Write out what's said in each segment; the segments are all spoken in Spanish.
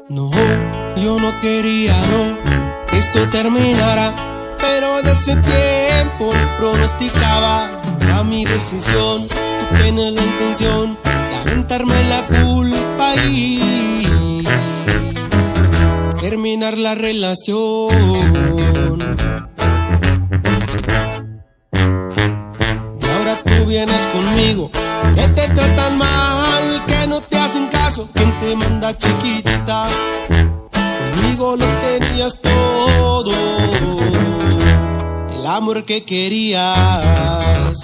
No, yo no quería, no, que esto terminara, pero desde tiempo pronosticaba. Era mi decisión, tú tienes la intención de aventarme la culpa y terminar la relación. Y ahora tú vienes conmigo, que te tratan mal, que no te hacen caso, quien te manda chiquitita. Conmigo lo tenías todo, el amor que querías.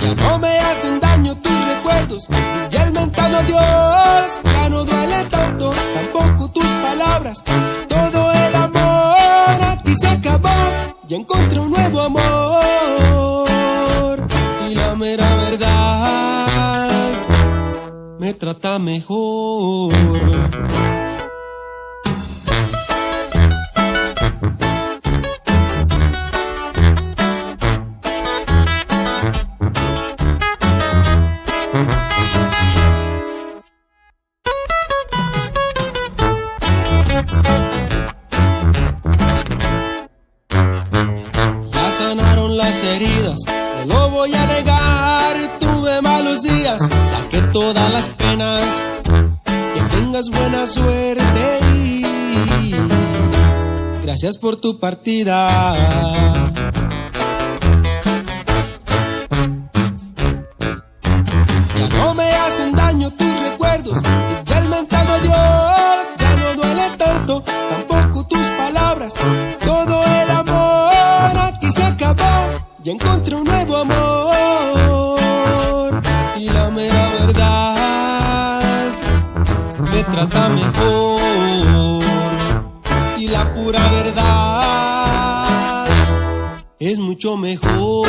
Ya no me hacen daño tus recuerdos, y el mentado adiós ya no duele tanto, tampoco tus palabras. Todo el amor aquí se acabó, ya encontré un nuevo amor, y la mera verdad me trata mejor. Ya sanaron las heridas, no lo voy a negar, tuve malos días, saqué todas las penas. Que tengas buena suerte y gracias por tu partida. Ya no me hacen daño tus recuerdos, y ya el mentado adiós ya no duele tanto, tampoco tus palabras. Todo el amor aquí se acabó, ya encontré un nuevo amor, y la mera verdad me trata mejor, y la pura verdad es mucho mejor.